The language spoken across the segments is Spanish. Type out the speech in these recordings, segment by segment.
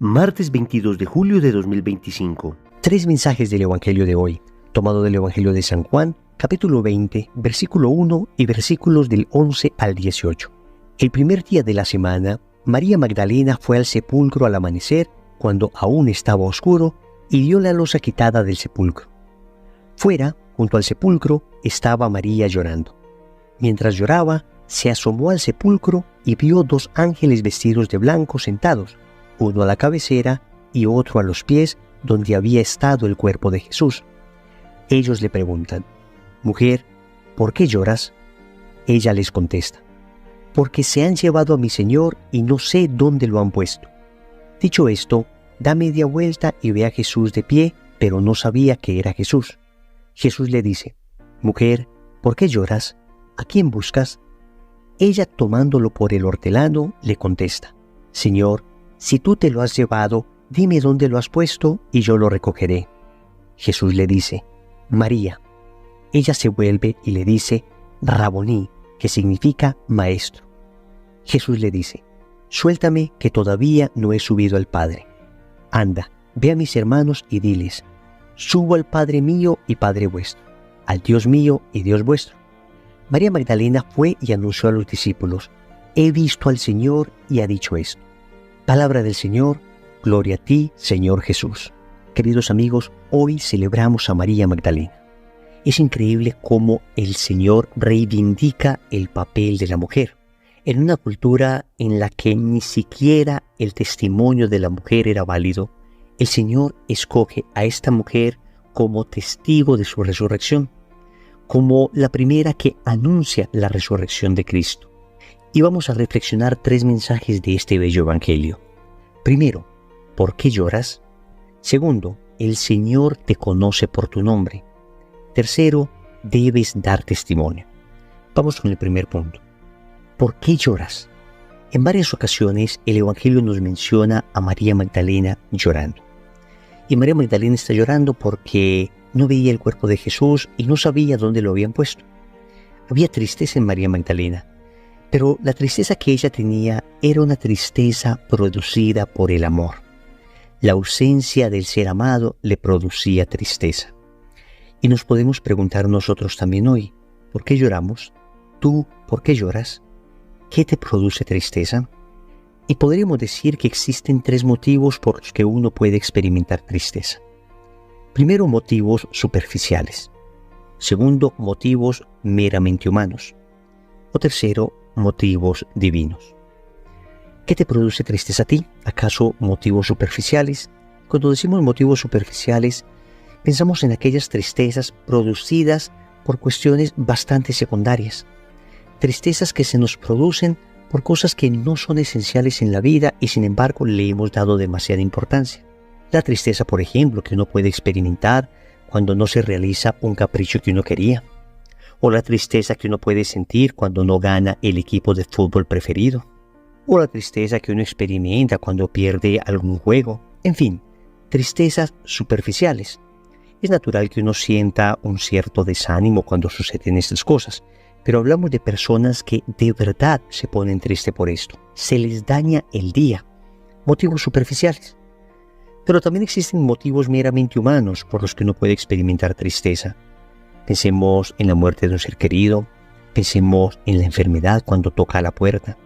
Martes 22 de julio de 2025. Tres mensajes del Evangelio de hoy, tomado del Evangelio de San Juan, capítulo 20, versículo 1 y versículos del 11 al 18. El primer día de la semana, María Magdalena fue al sepulcro al amanecer, cuando aún estaba oscuro, y vio la losa quitada del sepulcro. Fuera, junto al sepulcro, estaba María llorando. Mientras lloraba, se asomó al sepulcro y vio dos ángeles vestidos de blanco sentados, uno a la cabecera y otro a los pies donde había estado el cuerpo de Jesús. Ellos le preguntan: «Mujer, ¿por qué lloras?». Ella les contesta: «Porque se han llevado a mi Señor y no sé dónde lo han puesto». Dicho esto, da media vuelta y ve a Jesús de pie, pero no sabía que era Jesús. Jesús le dice: «Mujer, ¿por qué lloras? ¿A quién buscas?». Ella, tomándolo por el hortelano, le contesta: «Señor, si tú te lo has llevado, dime dónde lo has puesto y yo lo recogeré». Jesús le dice: «María». Ella se vuelve y le dice: «Raboní», que significa maestro. Jesús le dice: «Suéltame, que todavía no he subido al Padre. Anda, ve a mis hermanos y diles: subo al Padre mío y Padre vuestro, al Dios mío y Dios vuestro». María Magdalena fue y anunció a los discípulos: «He visto al Señor», y ha dicho esto. Palabra del Señor, gloria a ti, Señor Jesús. Queridos amigos, hoy celebramos a María Magdalena. Es increíble cómo el Señor reivindica el papel de la mujer. En una cultura en la que ni siquiera el testimonio de la mujer era válido, el Señor escoge a esta mujer como testigo de su resurrección, como la primera que anuncia la resurrección de Cristo. Y vamos a reflexionar tres mensajes de este bello Evangelio. Primero, ¿por qué lloras? Segundo, el Señor te conoce por tu nombre. Tercero, debes dar testimonio. Vamos con el primer punto. ¿Por qué lloras? En varias ocasiones el Evangelio nos menciona a María Magdalena llorando. Y María Magdalena está llorando porque no veía el cuerpo de Jesús y no sabía dónde lo habían puesto. Había tristeza en María Magdalena. Pero la tristeza que ella tenía era una tristeza producida por el amor. La ausencia del ser amado le producía tristeza. Y nos podemos preguntar nosotros también hoy: ¿por qué lloramos? ¿Tú por qué lloras? ¿Qué te produce tristeza? Y podríamos decir que existen tres motivos por los que uno puede experimentar tristeza. Primero, motivos superficiales. Segundo, motivos meramente humanos. O tercero, motivos divinos. ¿Qué te produce tristeza a ti? ¿Acaso motivos superficiales? Cuando decimos motivos superficiales, pensamos en aquellas tristezas producidas por cuestiones bastante secundarias. Tristezas que se nos producen por cosas que no son esenciales en la vida y sin embargo le hemos dado demasiada importancia. La tristeza, por ejemplo, que uno puede experimentar cuando no se realiza un capricho que uno quería. O la tristeza que uno puede sentir cuando no gana el equipo de fútbol preferido. O la tristeza que uno experimenta cuando pierde algún juego. En fin, tristezas superficiales. Es natural que uno sienta un cierto desánimo cuando suceden estas cosas, pero hablamos de personas que de verdad se ponen tristes por esto. Se les daña el día. Motivos superficiales. Pero también existen motivos meramente humanos por los que uno puede experimentar tristeza. Pensemos en la muerte de un ser querido, pensemos en la enfermedad cuando toca a la puerta,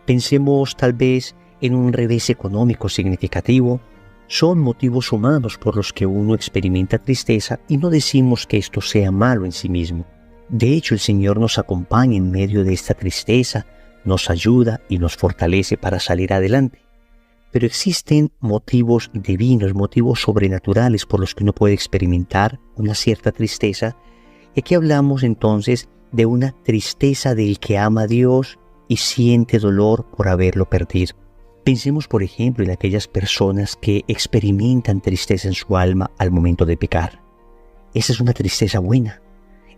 pensemos tal vez en un revés económico significativo. Son motivos humanos por los que uno experimenta tristeza y no decimos que esto sea malo en sí mismo. De hecho, el Señor nos acompaña en medio de esta tristeza, nos ayuda y nos fortalece para salir adelante. Pero existen motivos divinos, motivos sobrenaturales por los que uno puede experimentar una cierta tristeza. Y aquí hablamos entonces de una tristeza del que ama a Dios y siente dolor por haberlo perdido. Pensemos, por ejemplo, en aquellas personas que experimentan tristeza en su alma al momento de pecar. Esa es una tristeza buena.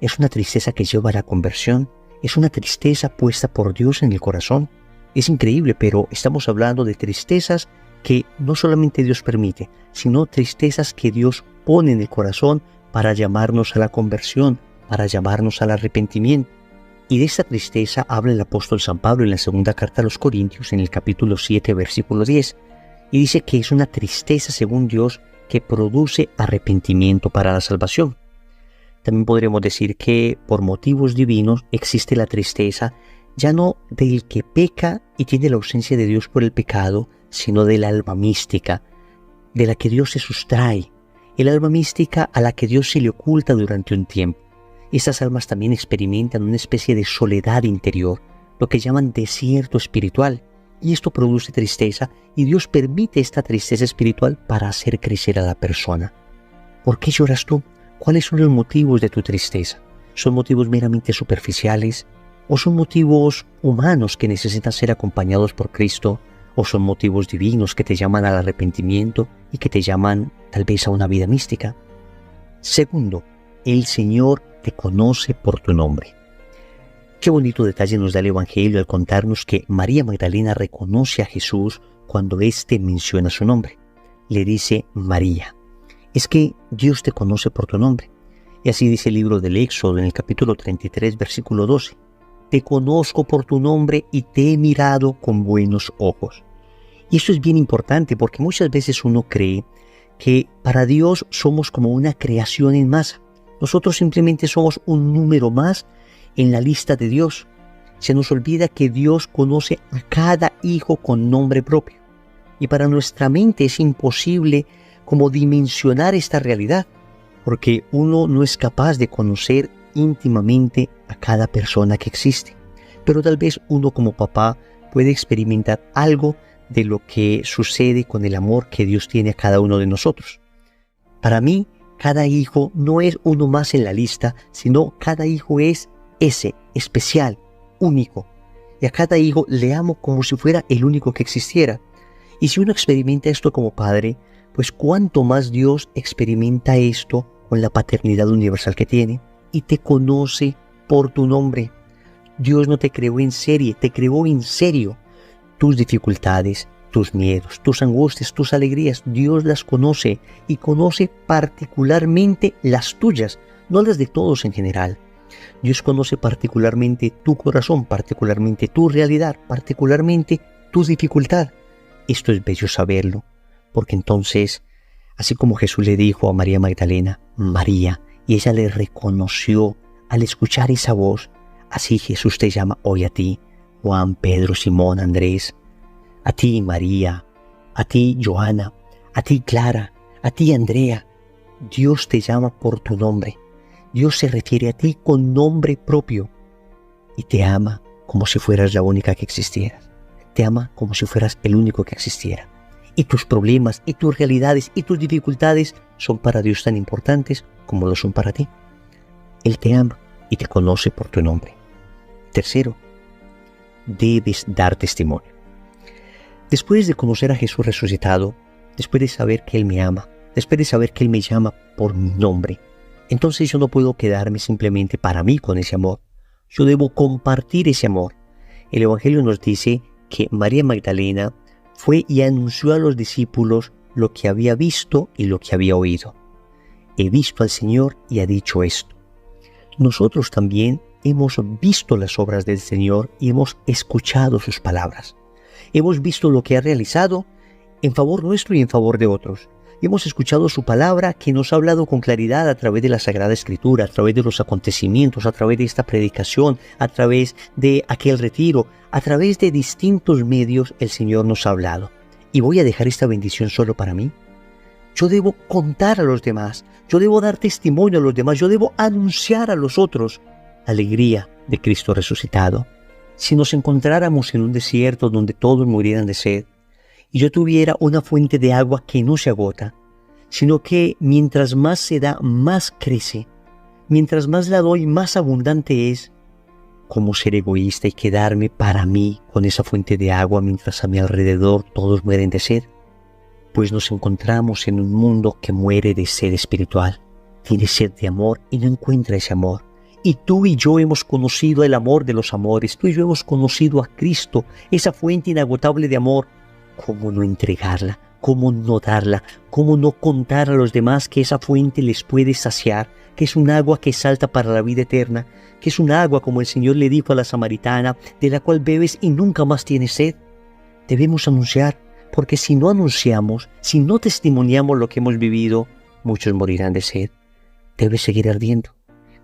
Es una tristeza que lleva a la conversión. Es una tristeza puesta por Dios en el corazón. Es increíble, pero estamos hablando de tristezas que no solamente Dios permite, sino tristezas que Dios pone en el corazón para llamarnos a la conversión, para llamarnos al arrepentimiento. Y de esta tristeza habla el apóstol San Pablo en la segunda carta a los Corintios, en el capítulo 7, versículo 10. y dice que es una tristeza según Dios que produce arrepentimiento para la salvación. También podremos decir que por motivos divinos existe la tristeza ya no del que peca y tiene la ausencia de Dios por el pecado, sino del alma mística, de la que Dios se sustrae, el alma mística a la que Dios se le oculta durante un tiempo. Estas almas también experimentan una especie de soledad interior, lo que llaman desierto espiritual, y esto produce tristeza, y Dios permite esta tristeza espiritual para hacer crecer a la persona. ¿Por qué lloras tú? ¿Cuáles son los motivos de tu tristeza? ¿Son motivos meramente superficiales? ¿O son motivos humanos que necesitan ser acompañados por Cristo? ¿O son motivos divinos que te llaman al arrepentimiento y que te llaman tal vez a una vida mística? Segundo, el Señor te conoce por tu nombre. Qué bonito detalle nos da el Evangelio al contarnos que María Magdalena reconoce a Jesús cuando éste menciona su nombre. Le dice María. Es que Dios te conoce por tu nombre. Y así dice el libro del Éxodo en el capítulo 33, versículo 12. Te conozco por tu nombre y te he mirado con buenos ojos. Y esto es bien importante porque muchas veces uno cree que para Dios somos como una creación en masa. Nosotros simplemente somos un número más en la lista de Dios. Se nos olvida que Dios conoce a cada hijo con nombre propio. Y para nuestra mente es imposible como dimensionar esta realidad, porque uno no es capaz de conocer íntimamente a cada persona que existe. Pero tal vez uno como papá puede experimentar algo de lo que sucede con el amor que Dios tiene a cada uno de nosotros. Para mí, cada hijo no es uno más en la lista, sino cada hijo es ese, especial, único. Y a cada hijo le amo como si fuera el único que existiera. Y si uno experimenta esto como padre, pues cuánto más Dios experimenta esto con la paternidad universal que tiene y te conoce por tu nombre. Dios no te creó en serie, te creó en serio. Tus dificultades, tus miedos, tus angustias, tus alegrías, Dios las conoce y conoce particularmente las tuyas, no las de todos en general. Dios conoce particularmente tu corazón, particularmente tu realidad, particularmente tu dificultad. Esto es bello saberlo, porque entonces, así como Jesús le dijo a María Magdalena, María, y ella le reconoció al escuchar esa voz, así Jesús te llama hoy a ti, Juan, Pedro, Simón, Andrés, a ti María, a ti Joana, a ti Clara, a ti Andrea. Dios te llama por tu nombre. Dios se refiere a ti con nombre propio y te ama como si fueras la única que existieras. Te ama como si fueras el único que existiera. Y tus problemas, y tus realidades, y tus dificultades son para Dios tan importantes como lo son para ti. Él te ama y te conoce por tu nombre. Tercero, debes dar testimonio. Después de conocer a Jesús resucitado, después de saber que Él me ama, después de saber que Él me llama por mi nombre, entonces yo no puedo quedarme simplemente para mí con ese amor. Yo debo compartir ese amor. El Evangelio nos dice que María Magdalena fue y anunció a los discípulos lo que había visto y lo que había oído. He visto al Señor y ha dicho esto. Nosotros también hemos visto las obras del Señor y hemos escuchado sus palabras. Hemos visto lo que ha realizado en favor nuestro y en favor de otros. Y hemos escuchado su palabra que nos ha hablado con claridad a través de la Sagrada Escritura, a través de los acontecimientos, a través de esta predicación, a través de aquel retiro, a través de distintos medios el Señor nos ha hablado. ¿Y voy a dejar esta bendición solo para mí? Yo debo contar a los demás, yo debo dar testimonio a los demás, yo debo anunciar a los otros la alegría de Cristo resucitado. Si nos encontráramos en un desierto donde todos murieran de sed, y yo tuviera una fuente de agua que no se agota, sino que mientras más se da, más crece, mientras más la doy, más abundante es, ¿cómo ser egoísta y quedarme para mí con esa fuente de agua mientras a mi alrededor todos mueren de sed? Pues nos encontramos en un mundo que muere de sed espiritual, tiene sed de amor y no encuentra ese amor. Y tú y yo hemos conocido el amor de los amores, tú y yo hemos conocido a Cristo, esa fuente inagotable de amor. ¿Cómo no entregarla? ¿Cómo no darla? ¿Cómo no contar a los demás que esa fuente les puede saciar? Que es un agua que salta para la vida eterna, que es un agua, como el Señor le dijo a la samaritana, de la cual bebes y nunca más tienes sed. Debemos anunciar Porque si no anunciamos, si no testimoniamos lo que hemos vivido, muchos morirán de sed. Debes seguir ardiendo,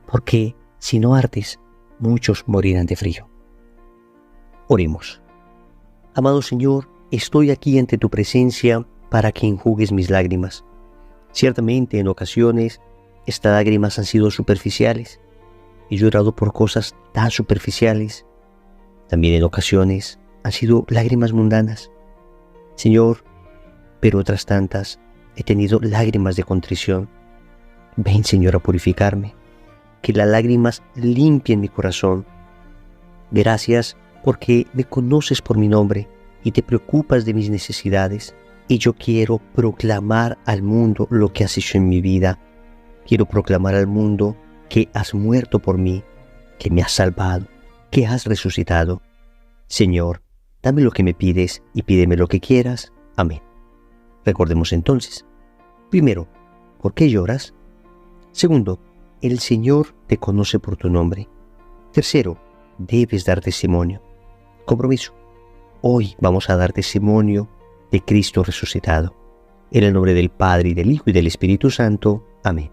porque si no ardes, muchos morirán de frío. Oremos. Amado Señor, estoy aquí ante tu presencia para que enjugues mis lágrimas. Ciertamente, en ocasiones, estas lágrimas han sido superficiales. He llorado por cosas tan superficiales. También en ocasiones han sido lágrimas mundanas. Señor, pero otras tantas he tenido lágrimas de contrición. Ven, Señor, a purificarme, que las lágrimas limpien mi corazón. Gracias porque me conoces por mi nombre y te preocupas de mis necesidades. Y yo quiero proclamar al mundo lo que has hecho en mi vida. Quiero proclamar al mundo que has muerto por mí, que me has salvado, que has resucitado. Señor, dame lo que me pides y pídeme lo que quieras. Amén. Recordemos entonces. Primero, ¿por qué lloras? Segundo, el Señor te conoce por tu nombre. Tercero, debes dar testimonio. Compromiso. Hoy vamos a dar testimonio de Cristo resucitado. En el nombre del Padre, y del Hijo, y del Espíritu Santo. Amén.